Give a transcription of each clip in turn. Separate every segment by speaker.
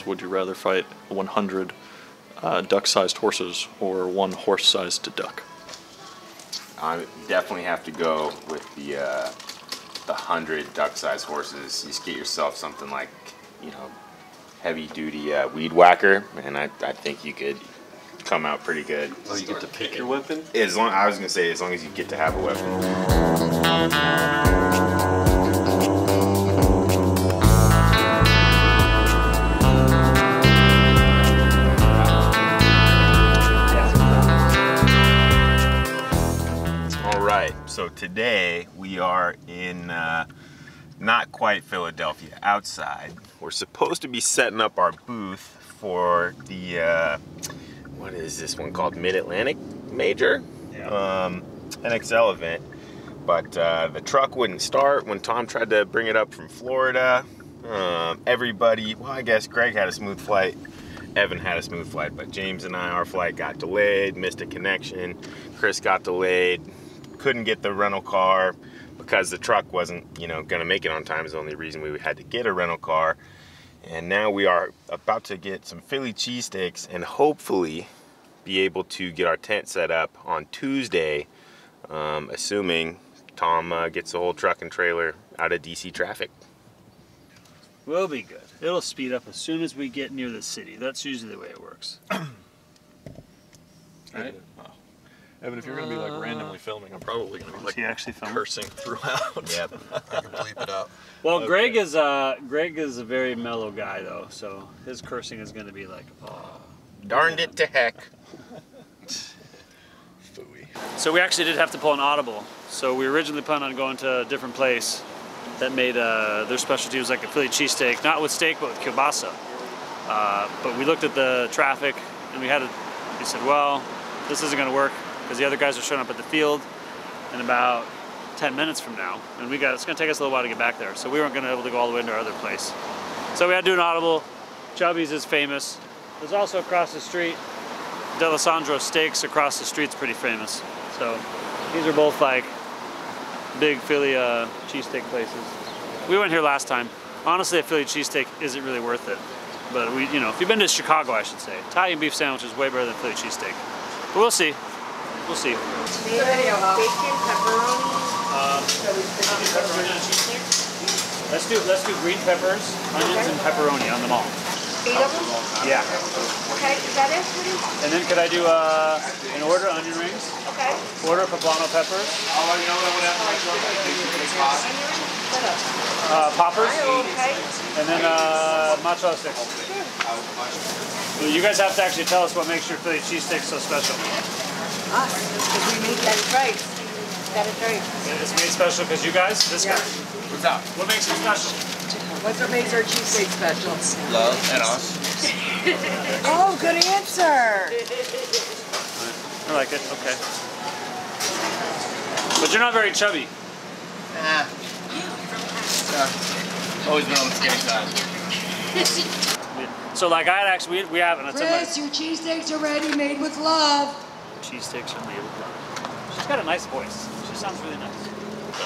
Speaker 1: Would you rather fight 100 duck-sized horses or one horse-sized duck?
Speaker 2: I definitely have to go with the 100 duck-sized horses. You just get yourself something like, you know, heavy-duty weed whacker, and I think you could come out pretty good.
Speaker 1: Oh, you get to pick your weapon?
Speaker 2: As long, I was gonna say, as long as you get to have a weapon. So today we are in not quite Philadelphia, outside. We're supposed to be setting up our booth for the what is this one called, Mid-Atlantic Major? Yeah. NXL event, but the truck wouldn't start when Tom tried to bring it up from Florida. Everybody, well, I guess Greg had a smooth flight, Evan had a smooth flight, but James and I, our flight got delayed, missed a connection. Chris got delayed. Couldn't get the rental car because the truck wasn't, you know, gonna make it on time. Is the only reason we had to get a rental car. And now we are about to get some Philly cheesesteaks and hopefully be able to get our tent set up on Tuesday, assuming Tom gets the whole truck and trailer out of DC traffic.
Speaker 3: We'll be good. It'll speed up as soon as we get near the city. That's usually the way it works. Right?
Speaker 1: Evan, if you're going to be like randomly filming, I'm probably going to be like
Speaker 3: actually
Speaker 1: cursing throughout.
Speaker 2: Yep.
Speaker 4: I can bleep it out.
Speaker 3: Well, okay. Greg is a very mellow guy though, so his cursing is going to be like, oh,
Speaker 2: darned it to heck.
Speaker 3: So we actually did have to pull an audible. So we originally planned on going to a different place that made their specialty was like a Philly cheesesteak, not with steak but with kielbasa. But we looked at the traffic and we said, well, this isn't going to work, because the other guys are showing up at the field in about 10 minutes from now, and it's going to take us a little while to get back there, so we weren't going to be able to go all the way into our other place. So we had to do an audible. Chubby's is famous. There's also across the street, D'Alessandro Steaks across the street's pretty famous. So these are both like big Philly cheesesteak places. We went here last time. Honestly, a Philly cheesesteak isn't really worth it, but you know, if you've been to Chicago, I should say, Italian beef sandwich is way better than Philly cheesesteak. But we'll see. We'll see.
Speaker 5: Bacon, pepperoni.
Speaker 3: Pepperoni on cheesesteak? Let's do green peppers, onions, and pepperoni on them all.
Speaker 5: 8 of them?
Speaker 3: Yeah.
Speaker 5: Okay, is that it?
Speaker 3: And then could I do an order onion rings?
Speaker 5: Okay.
Speaker 3: Order poblano peppers. Poppers.
Speaker 5: Okay.
Speaker 3: And then mozzarella sticks. Well, you guys have to actually tell us what makes your Philly cheesesteak so special.
Speaker 5: Us, because we make that right. That is right.
Speaker 3: It's made special because you guys, this guy.
Speaker 2: What's up?
Speaker 3: What makes it special?
Speaker 6: What makes our cheesesteak special?
Speaker 2: Love and us.
Speaker 6: Oh, good answer.
Speaker 3: I like it. Okay. But you're not very chubby.
Speaker 6: Nah.
Speaker 2: Always been on the skinny side.
Speaker 3: So like we haven't.
Speaker 6: Chris, your cheesesteaks are ready, made with love.
Speaker 3: Cheesesteaks are made with love. She's got a nice voice. She sounds really nice.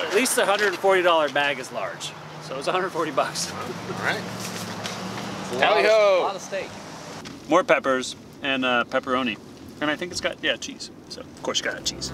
Speaker 3: At least the $140 bag is large. So it's 140 bucks.
Speaker 2: All right.
Speaker 4: A lot of steak.
Speaker 3: More peppers and pepperoni. And I think it's got, yeah, cheese. So of course you gotta have cheese.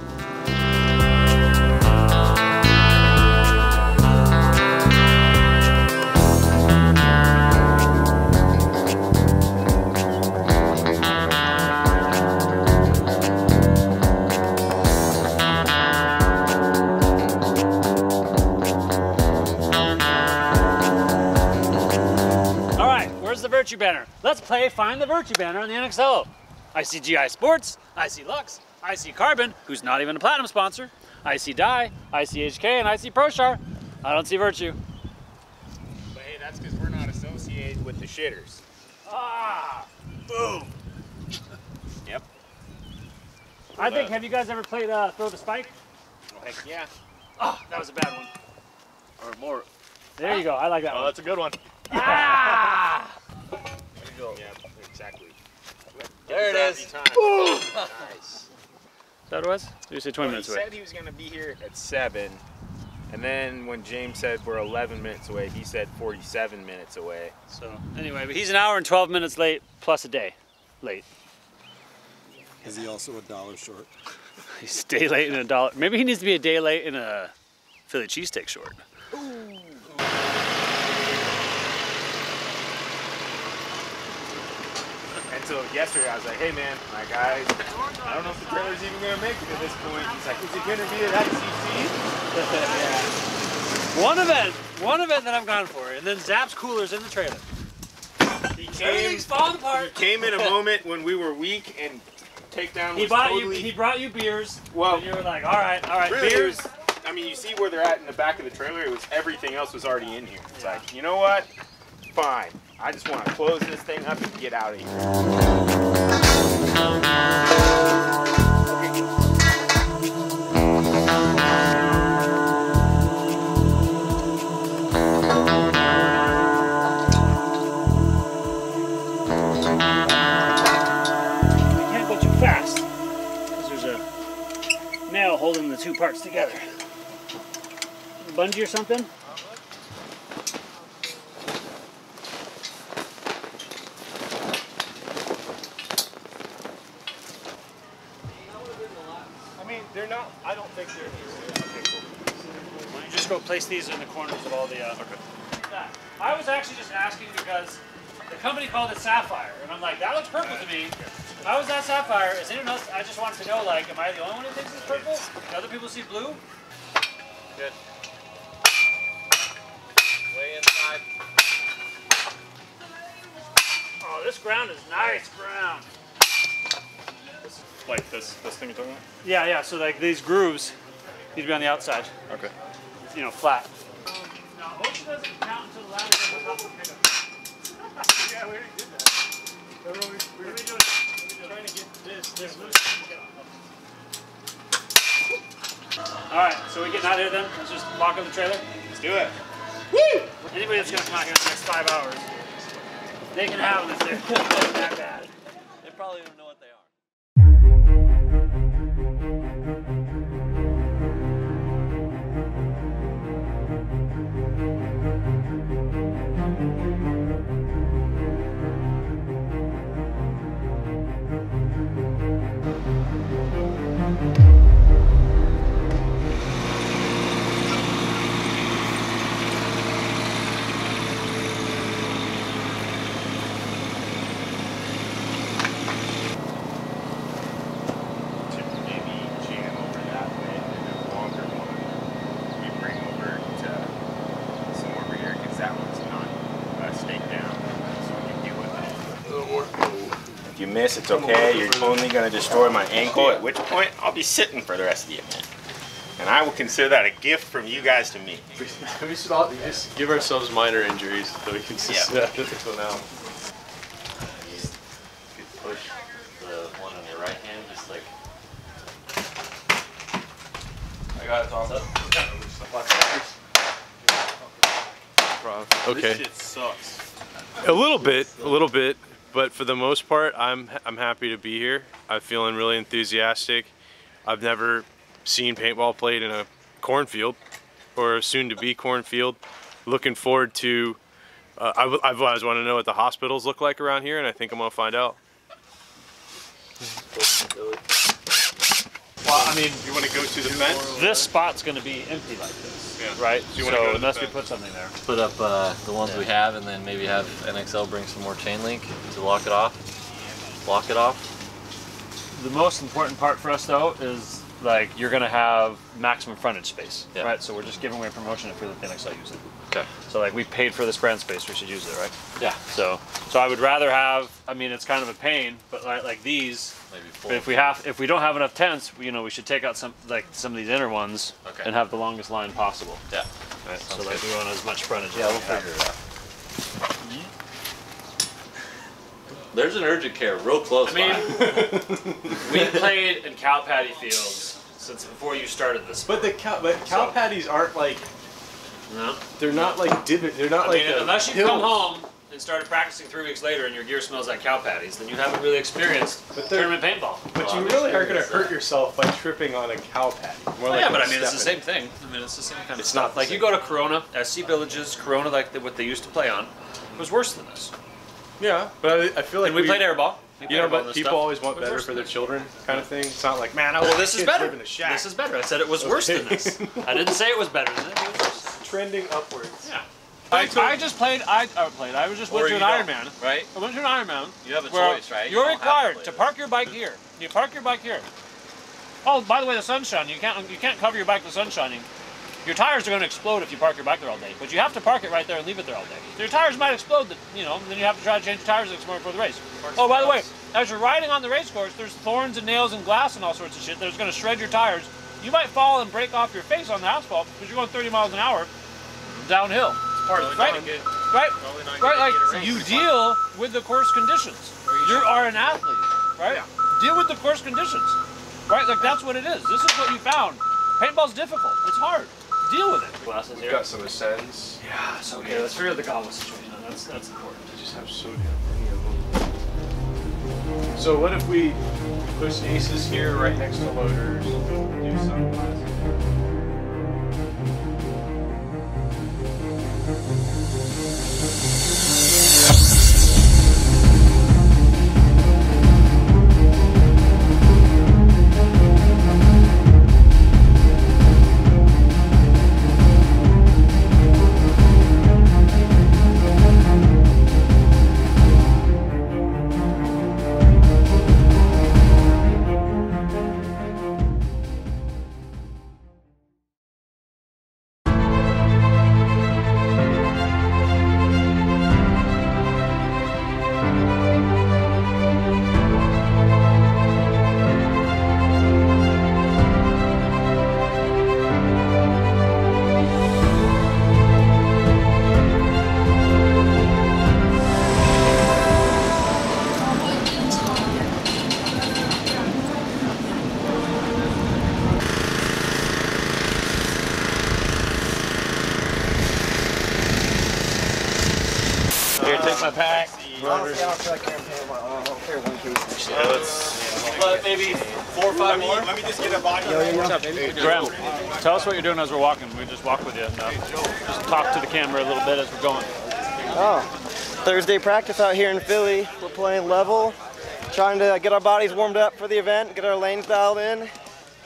Speaker 3: The Virtue Banner. Let's play Find the Virtue Banner on the NXL. I see GI Sports, I see Lux, I see Carbon, who's not even a platinum sponsor, I see Dye, I see HK, and I see ProShar. I don't see Virtue.
Speaker 2: But hey, that's because we're not associated with the shitters.
Speaker 3: Ah! Boom!
Speaker 2: Yep.
Speaker 3: I think, have you guys ever played Throw the Spike?
Speaker 2: Heck yeah.
Speaker 3: Oh, that was a bad one.
Speaker 1: Or more.
Speaker 3: There you go, I like that one.
Speaker 1: Oh, that's a good one.
Speaker 3: Ah! go.
Speaker 2: Yeah, exactly.
Speaker 4: There it is.
Speaker 2: Nice.
Speaker 3: Is that what it was? Did you say 20 minutes
Speaker 2: He
Speaker 3: away?
Speaker 2: said he was going to be here at 7, and then when James said we're 11 minutes away, he said 47 minutes away.
Speaker 3: So anyway, but he's an hour and 12 minutes late plus a day late.
Speaker 7: Is he also a dollar short?
Speaker 3: He's a day late and $1. Maybe he needs to be a day late and a Philly cheesesteak short.
Speaker 2: And so yesterday I was like, hey man, my guys, I don't know if the trailer's even going to make it at this point. He's like, is it going to be at XCC?
Speaker 3: One event that I'm gone for, and then Zap's cooler's in the trailer. Everything's falling apart.
Speaker 2: He came in a moment when we were weak and takedown was
Speaker 3: He brought you beers.
Speaker 2: Well,
Speaker 3: and you were like, all right,
Speaker 2: really
Speaker 3: beers.
Speaker 2: I mean, you see where they're at in the back of the trailer. It was everything else was already in here. It's like, you know what? Fine. I just want to close this thing up and get out of here.
Speaker 3: You can't go too fast because there's a nail holding the two parts together. A bungee or something?
Speaker 2: I mean, they're not, I don't think they're okay, cool.
Speaker 3: Why don't you just go place these in the corners of all the... Okay. I was actually just asking because the company called it Sapphire, and I'm like, that looks purple to me. How is that Sapphire? Is anyone else? I just wanted to know, like, am I the only one who thinks it's purple? Do other people see blue?
Speaker 4: Good. Way inside.
Speaker 3: Oh, this ground is nice ground.
Speaker 1: Like this thing you're talking about?
Speaker 3: Yeah, yeah. So like these grooves need to be on the outside.
Speaker 1: Okay.
Speaker 3: You know, flat. Now, ocean doesn't count until the ladder goes on top of the pickup.
Speaker 2: Yeah, we already did that.
Speaker 3: What are we doing?
Speaker 2: Trying to get this
Speaker 3: All right, so we getting out of here then? Let's just lock up the trailer.
Speaker 2: Let's do it.
Speaker 3: Woo! Anybody that's gonna come out here in the next 5 hours, they can have them if they're that bad.
Speaker 4: They probably don't know what they are.
Speaker 2: If you miss, it's okay. You're only going to destroy my ankle, at which point I'll be sitting for the rest of the event. And I will consider that a gift from you guys to me.
Speaker 1: We should all just give ourselves minor injuries so we can just get this one out.
Speaker 4: You could push the one on your right hand, just like. I got it, Tom.
Speaker 1: Okay.
Speaker 2: This shit sucks.
Speaker 1: A little bit, but for the most part, I'm happy to be here. I'm feeling really enthusiastic. I've never seen paintball played in a cornfield, or soon-to-be cornfield. Looking forward to. I've always wanted to know what the hospitals look like around here, and I think I'm gonna find out. Well, I mean, you want to go to the fence?
Speaker 3: This spot's going to be empty like this, right?
Speaker 1: So you wanna go to the
Speaker 3: unless we
Speaker 1: fence?
Speaker 3: put something there.
Speaker 4: Put up the ones we have, and then maybe have NXL bring some more chain link to lock it off. Block it off.
Speaker 3: The most important part for us though is like you're going to have maximum frontage space,
Speaker 4: Yeah.
Speaker 3: right? So we're just giving away promotion if we let the NXL use it.
Speaker 4: Okay.
Speaker 3: So like we paid for this brand space, we should use it, right?
Speaker 4: Yeah.
Speaker 3: So I would rather have. I mean, it's kind of a pain, but like these.
Speaker 4: Maybe full.
Speaker 3: But if we don't have enough tents, you know, we should take out some of these inner ones
Speaker 4: Okay.
Speaker 3: and have the longest line possible.
Speaker 4: Yeah.
Speaker 3: Right? So
Speaker 4: Sounds
Speaker 3: like
Speaker 4: good.
Speaker 3: we want as much frontage.
Speaker 4: Yeah,
Speaker 3: as
Speaker 4: we'll
Speaker 3: we have.
Speaker 4: figure it out. There's an urgent care real close
Speaker 3: I mean,
Speaker 4: by.
Speaker 3: we played in cow patty fields since before you started this.
Speaker 1: But cow patties aren't like.
Speaker 3: No.
Speaker 1: They're not like divot. They're not
Speaker 3: I mean, unless you come home and started practicing 3 weeks later and your gear smells like cow patties, then you haven't really experienced tournament paintball.
Speaker 1: But you really are going to hurt yourself by tripping on a cow patty.
Speaker 3: Yeah, but I mean, it's the same thing. I mean, it's the same kind of stuff.
Speaker 1: not
Speaker 3: like you go to Corona, SC Villages, Corona, like what they used to play on, was worse than this.
Speaker 1: Yeah, but I feel like
Speaker 3: And we played airball.
Speaker 1: You know, but people always want better for their children, kind of thing. It's not like, man,
Speaker 3: well, this is better.
Speaker 1: Live in a shack.
Speaker 3: This is better. I said it was worse than this. I didn't say it was better than it. It was worse.
Speaker 1: Trending upwards.
Speaker 3: Yeah. I just played. I was just went to an Ironman.
Speaker 4: Right.
Speaker 3: I went to an Ironman.
Speaker 4: You have a choice, right?
Speaker 3: You're required to park your bike here. You park your bike here. Oh, by the way, the sun's shining. You can't cover your bike with the sun shining. Your tires are going to explode if you park your bike there all day. But you have to park it right there and leave it there all day. So your tires might explode. And then you have to try to change the tires next morning for the race. Oh, by the way, as you're riding on the race course, there's thorns and nails and glass and all sorts of shit that's going to shred your tires. You might fall and break off your face on the asphalt because you're going 30 miles an hour downhill. It's part of the right. Like you deal with the course conditions. You are an athlete, right? Yeah. Deal with the course conditions, right? Like that's what it is. This is what you found. Paintball's difficult. It's hard. Deal with it. Glasses here.
Speaker 1: Got some Ascends.
Speaker 3: Yeah, it's okay. Let's figure out the gobble situation. That's important.
Speaker 1: I just have so damn many of them. So what if we push aces here right next to loaders? Do sunglasses.
Speaker 3: Here, take my pack.
Speaker 6: Honestly, I don't feel like I don't care one piece.
Speaker 1: Yeah, let's
Speaker 3: Maybe 4 or 5 more.
Speaker 2: Let me just get a body.
Speaker 3: What's up, baby? Graham, tell us what you're doing as we're walking. We just walk with you and just talk to the camera a little bit as we're going.
Speaker 8: Oh, Thursday practice out here in Philly. We're playing level, trying to get our bodies warmed up for the event, get our lanes dialed in,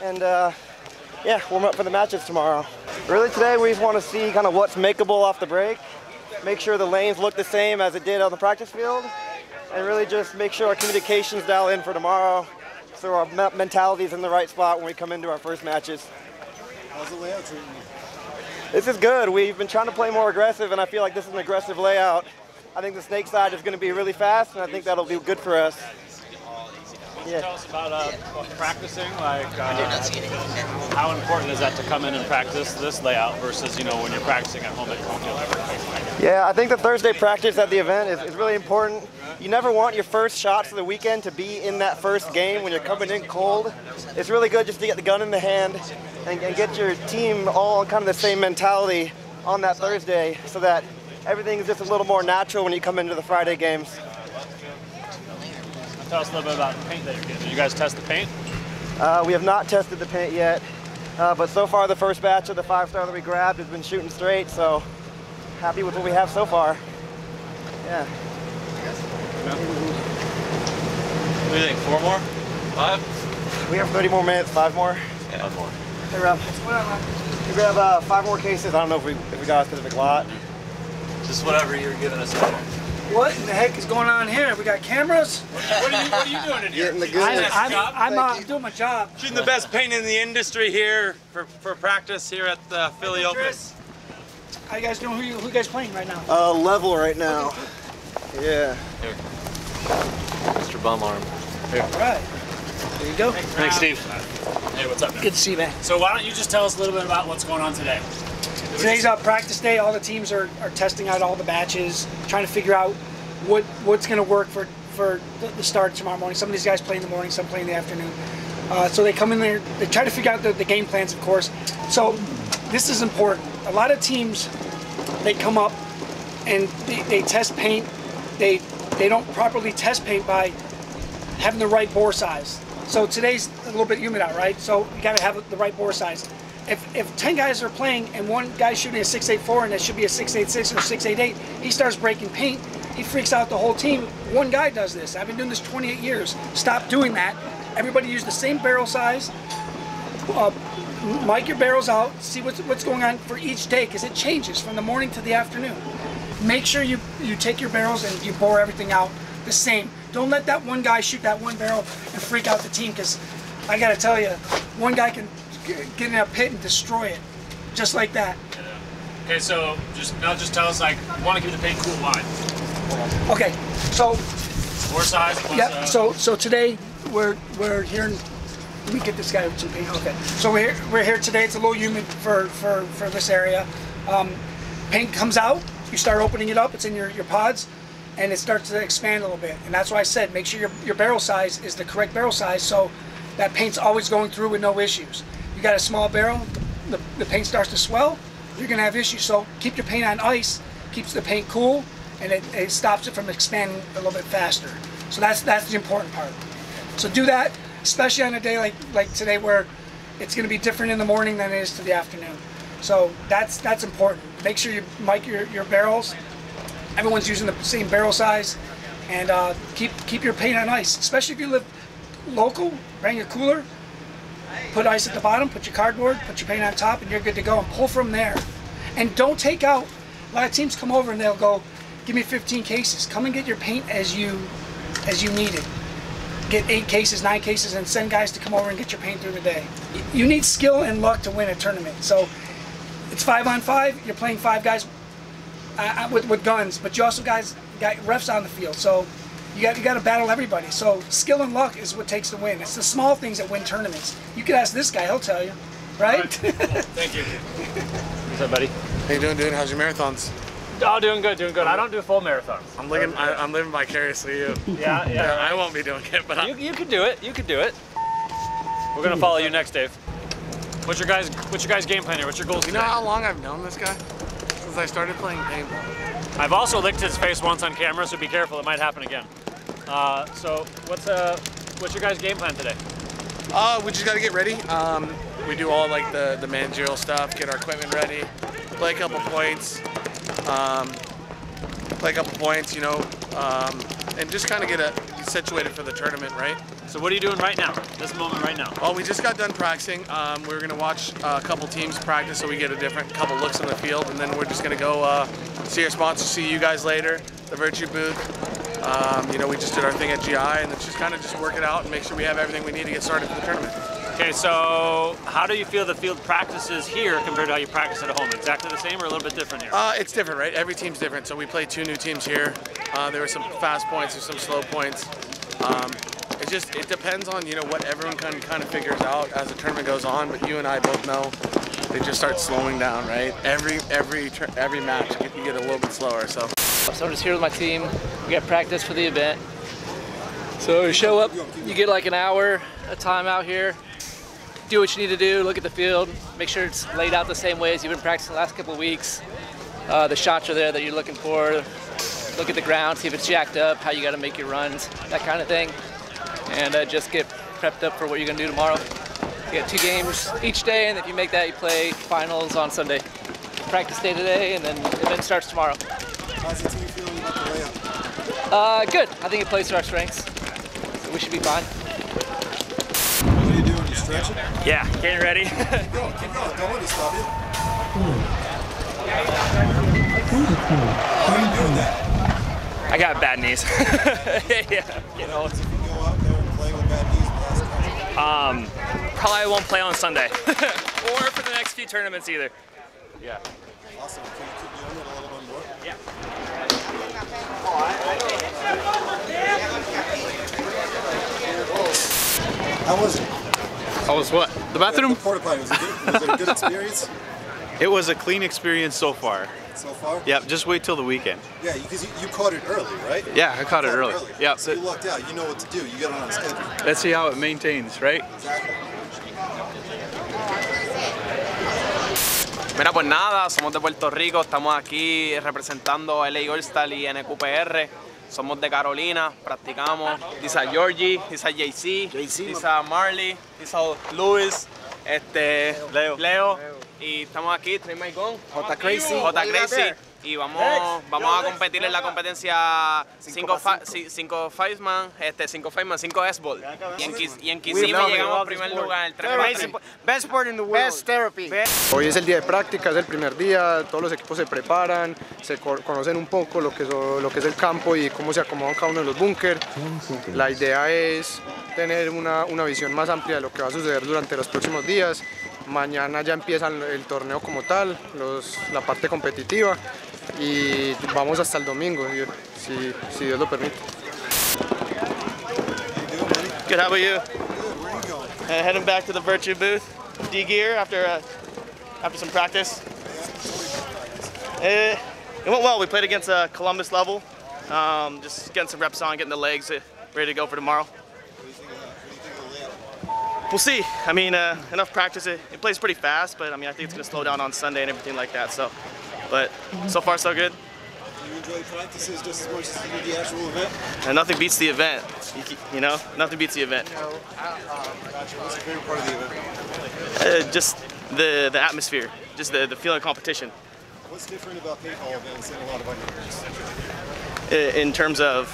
Speaker 8: and yeah, warm up for the matches tomorrow. Really today we just want to see kind of what's makeable off the break, make sure the lanes look the same as it did on the practice field, and really just make sure our communications dial in for tomorrow so our mentality's in the right spot when we come into our first matches.
Speaker 7: How's the layout treating you?
Speaker 8: This is good. We've been trying to play more aggressive, and I feel like this is an aggressive layout. I think the snake side is going to be really fast, and I think that'll be good for us. Yeah.
Speaker 3: Tell us about practicing, like how important is that to come in and practice this layout versus, when you're practicing at home at Cofield?
Speaker 8: Yeah, I think the Thursday practice at the event is really important. You never want your first shots of the weekend to be in that first game when you're coming in cold. It's really good just to get the gun in the hand and get your team all kind of the same mentality on that Thursday so that everything is just a little more natural when you come into the Friday games.
Speaker 3: Tell us a little bit about the paint that you're getting. Did you guys test the paint?
Speaker 8: We have not tested the paint yet, but so far the first batch of the 5-star that we grabbed has been shooting straight, so happy with what we have so far. Yeah.
Speaker 4: What do you think, 4 more? 5?
Speaker 8: We have 30 more minutes, 5 more.
Speaker 4: Yeah, 5 more.
Speaker 8: Hey Rob, we grab 5 more cases. I don't know if we got a specific lot.
Speaker 4: Just whatever you're giving us out there.
Speaker 6: What in the heck is going on here? We got cameras?
Speaker 3: What are you doing in here?
Speaker 8: Getting the goodness.
Speaker 6: I'm doing my job.
Speaker 9: Shooting the best paint in the industry here for practice here at the Philly Open.
Speaker 6: How you guys doing? Who you guys playing right now?
Speaker 8: Level right now. Yeah.
Speaker 4: Here. Mr. Bum Arm.
Speaker 3: Here.
Speaker 6: All right. There you go.
Speaker 3: Thanks, Steve. Hey, what's up, man?
Speaker 6: Good to see you, man.
Speaker 3: So why don't you just tell us a little bit about what's going on today?
Speaker 6: Today's practice day. All the teams are testing out all the batches, trying to figure out what's going to work for the start tomorrow morning. Some of these guys play in the morning, some play in the afternoon. So they come in there, they try to figure out the game plans, of course. So this is important. A lot of teams, they come up and they test paint they don't properly test paint by having the right bore size. So today's a little bit humid out, right? So you got to have the right bore size. If 10 guys are playing and one guy's shooting a 6.84 and it should be a 6.86 or 6.88, he starts breaking paint, he freaks out the whole team. One guy does this. I've been doing this 28 years. Stop doing that. Everybody use the same barrel size. Mic your barrels out, see what's going on for each day, because it changes from the morning to the afternoon. Make sure you take your barrels and you bore everything out the same. Don't let that one guy shoot that one barrel and freak out the team, because I gotta tell you, one guy can get in a pit and destroy it, just like that.
Speaker 3: Okay, so just tell us, like, you want to keep the paint cool, why?
Speaker 6: Okay, so
Speaker 3: bore size.
Speaker 6: Yeah. So today we're here. Let me get this guy some paint. Okay. So we're here today. It's a little humid for this area. Paint comes out. You start opening it up. It's in your pods, and it starts to expand a little bit. And that's why I said make sure your barrel size is the correct barrel size, so that paint's always going through with no issues. You got a small barrel, the paint starts to swell, you're gonna have issues. So keep your paint on ice, keeps the paint cool, and it stops it from expanding a little bit faster. So that's the important part. So do that, especially on a day like today where it's gonna be different in the morning than it is to the afternoon. So that's important. Make sure you mic your barrels. Everyone's using the same barrel size, and keep your paint on ice. Especially if you live local, bring your cooler, put ice at the bottom, put your cardboard, put your paint on top, and you're good to go. And pull from there. And don't take out. A lot of teams come over and they'll go, "Give me 15 cases." Come and get your paint as you need it. Get 8 cases, 9 cases, and send guys to come over and get your paint through the day. You need skill and luck to win a tournament. So it's 5-on-5. You're playing 5 guys with guns, but you also got refs on the field. So you got to battle everybody. So skill and luck is what takes the win. It's the small things that win tournaments. You could ask this guy; he'll tell you, right?
Speaker 3: Right. Cool. Thank you. What's up, buddy?
Speaker 7: How you doing, dude? How's your marathons?
Speaker 3: Oh, doing good, doing good. I don't do full marathons.
Speaker 7: I'm living vicariously you.
Speaker 3: Yeah.
Speaker 7: I won't be doing it, but
Speaker 3: you could do it. You could do it. We're gonna follow you next, Dave. What's your guys' game plan here? What's your goals?
Speaker 7: You know how long I've known this guy? Since I started playing paintball.
Speaker 3: I've also licked his face once on camera, so be careful. It might happen again. So what's your guys' game plan today?
Speaker 7: We just gotta get ready. We do all like the managerial stuff, get our equipment ready, play a couple points, you know, and just kind of get situated for the tournament, right?
Speaker 3: So what are you doing right now, this moment right now?
Speaker 7: Oh, we just got done practicing. We're gonna watch a couple teams practice so we get a couple looks on the field, and then we're just gonna go see our sponsors, see you guys later, the Virtue booth. You know, we just did our thing at GI, and it's just kind of just work it out and make sure we have everything we need to get started for the tournament.
Speaker 3: Okay, so how do you feel the field practices here compared to how you practice at home? Exactly the same or a little bit different here?
Speaker 7: It's different, right? Every team's different. So we played 2 new teams here. There were some fast points, there's some slow points. It depends on, you know, what everyone kind of figures out as the tournament goes on. But you and I both know they just start slowing down, right? Every match you get a little bit slower. So
Speaker 10: I'm just here with my team. We got practice for the event. So you show up, you get like an hour of time out here. Do what you need to do, look at the field, make sure it's laid out the same way as you've been practicing the last couple of weeks. The shots are there that you're looking for. Look at the ground, see if it's jacked up, how you got to make your runs, that kind of thing. And just get prepped up for what you're going to do tomorrow. You got 2 games each day, and if you make that, you play finals on Sunday. Practice day today, and then the event starts tomorrow.
Speaker 7: how's the team feeling about the layup?
Speaker 10: Good. I think it plays to our strengths, so we should be fine.
Speaker 7: What are you doing? You stretching?
Speaker 3: Yeah, getting ready.
Speaker 7: Keep going, don't let me stop you. How are you doing that?
Speaker 3: I got bad knees. Yeah.
Speaker 7: You know, if you go out there and play with bad knees,
Speaker 3: Probably won't play on Sunday. Or for the next few tournaments either. Yeah.
Speaker 7: awesome. Can you keep doing it a little bit more?
Speaker 3: Yeah.
Speaker 7: How was it?
Speaker 1: How was what? The bathroom?
Speaker 7: The porta potty, was it a good experience?
Speaker 11: It was a clean experience so far.
Speaker 7: So far?
Speaker 11: Yeah, just wait till the weekend.
Speaker 7: Yeah, because you caught it early, right?
Speaker 11: Yeah, I caught it early. Yeah.
Speaker 7: So you lucked out. You know what to do. You got it on schedule.
Speaker 11: Let's see how it maintains, right?
Speaker 7: Exactly.
Speaker 12: Mira, pues nada, somos de Puerto Rico, estamos aquí representando a LA All-Star y NQPR. somos de Carolina, practicamos. These are Georgie, these are JC, these are Marley, these are Luis, Leo. Y estamos aquí, Train My Gun, J Crazy. Y vamos a competir en la competencia 5 5-man, 5 S-Ball. Y en Kissimmee llegamos a primer lugar, el 3.
Speaker 8: Best sport in the world. Best therapy.
Speaker 13: Hoy es el día de práctica, es el primer día, todos los equipos se preparan, se conocen un poco lo que es el campo y cómo se acomodan cada uno de los búnkers. La idea es tener una visión más amplia de lo que va a suceder durante los próximos días. Mañana ya empieza el torneo como tal, la parte competitiva, y vamos hasta el domingo, si Dios lo permite.
Speaker 14: Good, how about you? Heading back to the Virtue booth, D-gear after some practice. It went well. We played against Columbus level, just getting some reps on, getting the legs ready to go for tomorrow. We'll see. I mean, enough practice. It plays pretty fast, but I mean, I think it's going to slow down on Sunday and everything like that. So, but so far so good.
Speaker 15: Do you enjoy practices just as much as you do the actual event?
Speaker 14: And nothing beats the event. You know, nothing beats the event.
Speaker 15: What's your favorite part of the event?
Speaker 14: Just the atmosphere, just the feeling of competition.
Speaker 15: What's different about paintball events than a lot of other events?
Speaker 14: In terms of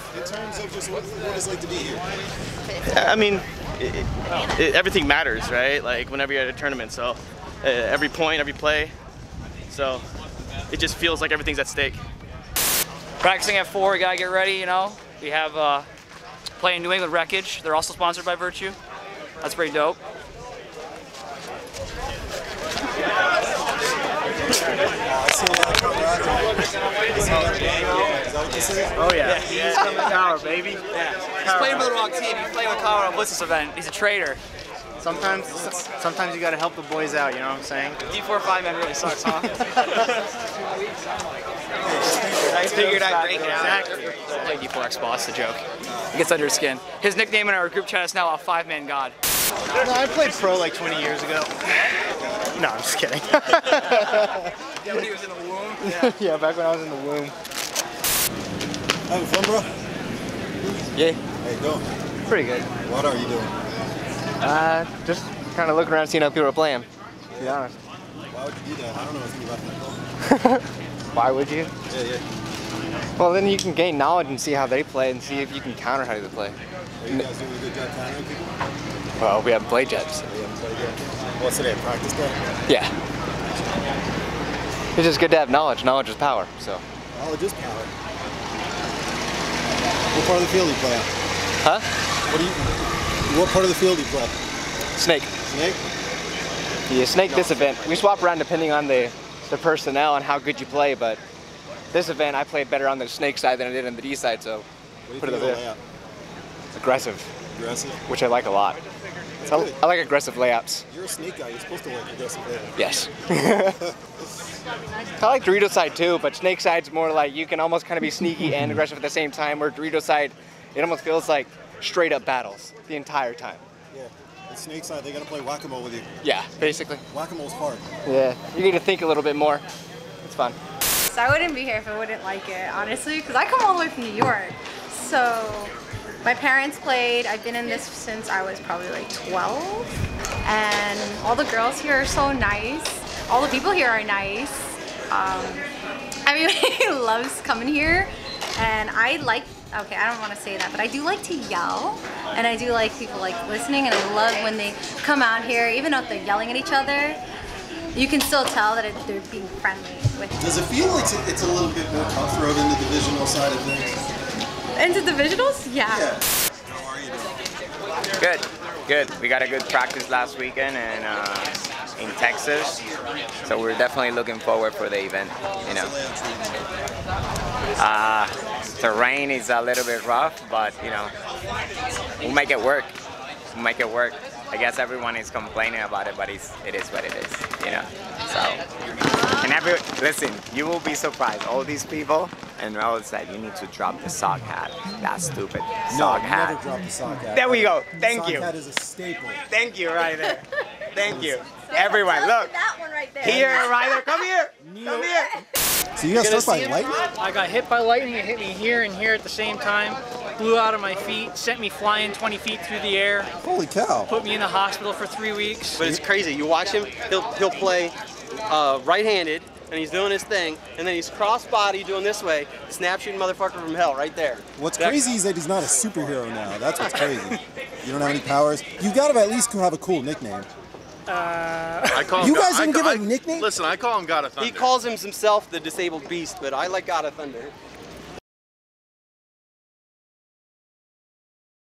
Speaker 15: just what it's like to be here.
Speaker 14: I mean, everything matters, right? Like whenever you're at a tournament, so every point, every play, so it just feels like everything's at stake.
Speaker 16: Practicing at 4, we gotta get ready, you know. We have playing New England Wreckage. They're also sponsored by Virtue. That's pretty dope.
Speaker 14: Oh yeah. He's coming power, baby.
Speaker 16: Yeah. He's playing for the wrong team. He's playing with Colorado Blitz's event. He's a traitor.
Speaker 8: Sometimes you gotta help the boys out, you know what I'm saying?
Speaker 16: D4-5 man really sucks, huh?
Speaker 8: I figured I'd break it out.
Speaker 16: Play D4X boss, the joke. It gets under his skin. His nickname in our group chat is now a 5-man god.
Speaker 8: No, I played pro like 20 years ago. No, I'm just kidding.
Speaker 16: Yeah, when he was in the womb?
Speaker 8: Yeah, back when I was in the womb.
Speaker 15: Having fun, bro?
Speaker 8: Yeah.
Speaker 15: How you doing?
Speaker 8: Pretty good.
Speaker 15: What are you doing?
Speaker 8: Just kind of looking around, seeing how people are playing, to be honest.
Speaker 15: Why would you do that? I don't know anything about that.
Speaker 8: Why would you?
Speaker 15: Yeah.
Speaker 8: Well, then you can gain knowledge and see how they play and see if you can counter how they play.
Speaker 15: Are you guys doing a good job countering people?
Speaker 8: Well, we haven't played yet. So.
Speaker 15: You haven't played yet? What's today, practice day?
Speaker 8: Yeah. It's just good to have knowledge. Knowledge is power, so.
Speaker 15: Knowledge is power. What part of the field do you play on?
Speaker 8: Huh?
Speaker 15: What part of the field do you play?
Speaker 8: Snake.
Speaker 15: Snake?
Speaker 8: Yeah, snake this event. We swap around depending on the personnel and how good you play, but this event I played better on the snake side than I did on the D side, so
Speaker 15: What do you think of the layout?
Speaker 8: Aggressive.
Speaker 15: Aggressive?
Speaker 8: Which I like a lot. So I like aggressive layouts.
Speaker 15: You're a snake guy. You're supposed to like aggressive layouts.
Speaker 8: Yes. I like Dorito side too, but snake side's more like you can almost kind of be sneaky and aggressive at the same time, where Dorito side, it almost feels like straight up battles the entire time.
Speaker 15: Yeah. The snake side, they gotta play whack-a-mole with you.
Speaker 8: Yeah, basically.
Speaker 15: Whack-a-mole's hard.
Speaker 8: Yeah, you need to think a little bit more. It's fun.
Speaker 17: So I wouldn't be here if I wouldn't like it, honestly, because I come all the way from New York. So my parents played. I've been in this since I was probably like 12. And all the girls here are so nice. All the people here are nice. Everybody loves coming here. And I like, okay, I don't want to say that, but I do like to yell. And I do like people like listening, and I love when they come out here, even though they're yelling at each other, you can still tell that they're being friendly with you.
Speaker 15: Does it feel like it's a little bit more cutthroat in the divisional side of things?
Speaker 17: Into divisionals? Yeah.
Speaker 15: How are you doing?
Speaker 18: Good, good. We got a good practice last weekend and in Texas, so we're definitely looking forward for the event. You know, the rain is a little bit rough, but you know, we'll make it work. We'll make it work. I guess everyone is complaining about it, but it is what it is. You know, so and listen, you will be surprised. All these people. And Raul said, you need to drop the sock hat. That's stupid. Sock hat.
Speaker 15: Never drop the sock hat.
Speaker 18: There we go. Thank you.
Speaker 15: Sock hat is a staple.
Speaker 18: Thank you, Ryder. Thank you. Everyone, look.
Speaker 17: That one right there.
Speaker 18: Here, Ryder. Come here. Come here.
Speaker 15: So you got struck by lightning?
Speaker 19: I got hit by lightning. It hit me here and here at the same time. Blew out of my feet, sent me flying 20 feet through the air.
Speaker 15: Holy cow.
Speaker 19: Put me in the hospital for 3 weeks.
Speaker 20: But it's crazy. You watch him, he'll play right-handed, and he's doing his thing, and then he's cross-body doing this way, snap shooting motherfucker from hell right there.
Speaker 15: What's crazy is that he's not a superhero now. That's what's crazy. You don't have any powers. You got to at least have a cool nickname.
Speaker 20: I
Speaker 15: call you guys didn't give him a nickname?
Speaker 20: Listen, I call him God of Thunder. He calls himself the Disabled Beast, but I like God of Thunder.